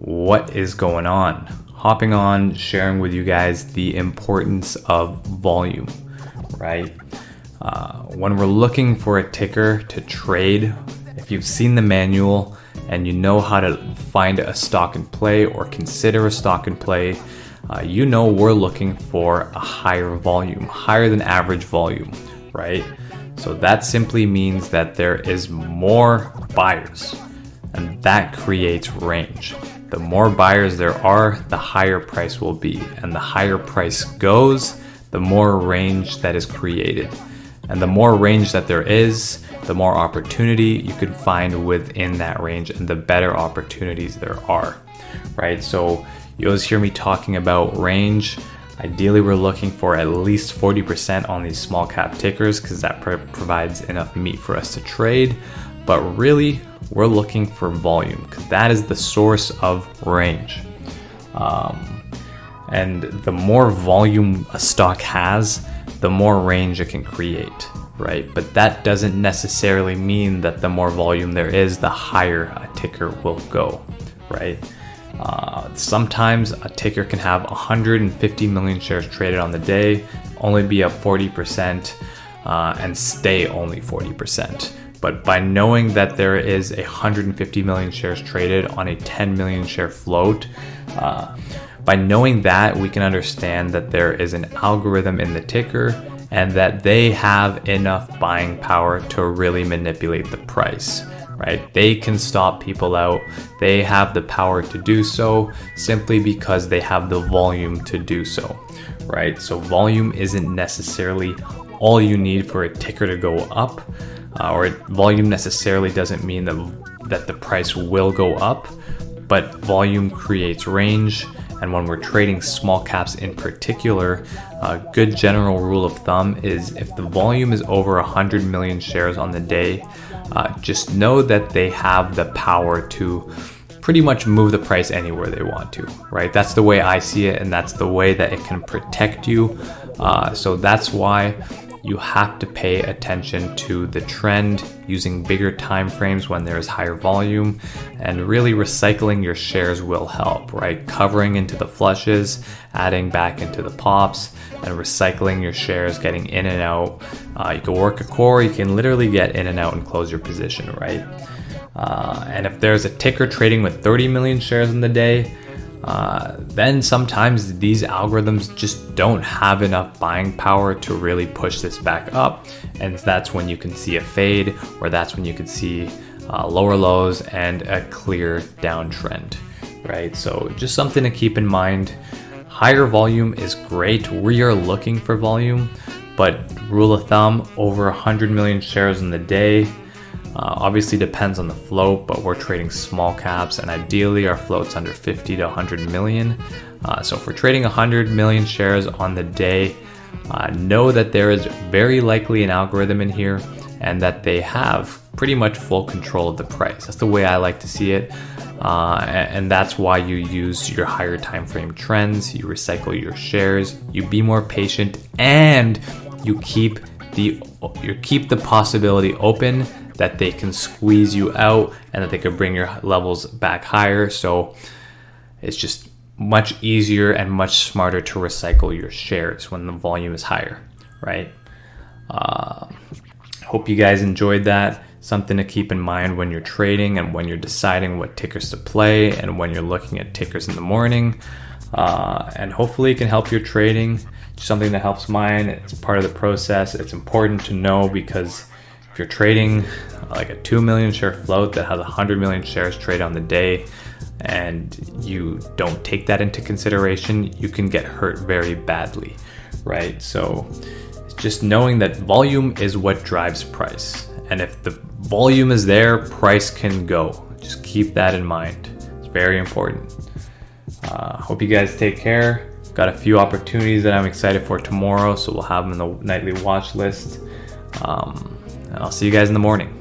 What is going on? Hopping on, sharing with you guys the importance of volume, right? When we're looking for a ticker to trade, if you've seen the manual and you know how to find a stock in play or consider a stock in play, you know we're looking for a higher volume, higher than average volume, right? So that simply means that there is more buyers, and that creates range. The more buyers there are, the higher price will be, and the higher price goes, the more range that is created. And the more range that there is, the more opportunity you could find within that range and the better opportunities there are, right? So you always hear me talking about range. Ideally, we're looking for at least 40% on these small cap tickers because that provides enough meat for us to trade. But really, we're looking for volume because that is the source of range. And the more volume a stock has, the more range it can create, right? But that doesn't necessarily mean that the more volume there is, the higher a ticker will go, right? Sometimes a ticker can have 150 million shares traded on the day, only be up 40%, and stay only 40%. But by knowing that there is 150 million shares traded on a 10 million share float, by knowing that, we can understand that there is an algorithm in the ticker and that they have enough buying power to really manipulate the price, right? They can stop people out. They have the power to do so simply because they have the volume to do so, right? So volume isn't necessarily all you need for a ticker to go up. Or volume necessarily doesn't mean that the price will go up, but volume creates range. And when we're trading small caps in particular, a good general rule of thumb is if the volume is over 100 million shares on the day, just know that they have the power to pretty much move the price anywhere they want to, right? That's the way I see it, and that's the way that it can protect you. So that's why you have to pay attention to the trend using bigger time frames when there is higher volume, and really recycling your shares will help, right? Covering into the flushes, adding back into the pops, and recycling your shares, getting in and out. You can work a core, you can literally get in and out and close your position, right? And if there's a ticker trading with 30 million shares in the day, then sometimes these algorithms just don't have enough buying power to really push this back up, and that's when you can see a fade, or that's when you can see lower lows and a clear downtrend, right? So just something to keep in mind. Higher volume is great. We are looking for volume, but rule of thumb, over 100 million shares in the day. Obviously depends on the float, but we're trading small caps, and ideally our float's under 50 to 100 million. So if we're trading 100 million shares on the day, know that there is very likely an algorithm in here and that they have pretty much full control of the price. That's the way I like to see it. And that's why you use your higher time frame trends, you recycle your shares, you be more patient, and you keep the possibility open that they can squeeze you out and that they could bring your levels back higher. So it's just much easier and much smarter to recycle your shares when the volume is higher, right? Hope you guys enjoyed that. Something to keep in mind when you're trading and when you're deciding what tickers to play and when you're looking at tickers in the morning. And hopefully it can help your trading. Something that helps mine. It's part of the process. It's important to know because if you're trading like a 2 million share float that has 100 million shares trade on the day and you don't take that into consideration, you can get hurt very badly, right? So just knowing that volume is what drives price. And if the volume is there, price can go. Just keep that in mind. It's very important. Hope you guys take care. Got a few opportunities that I'm excited for tomorrow, so we'll have them in the nightly watch list. And I'll see you guys in the morning.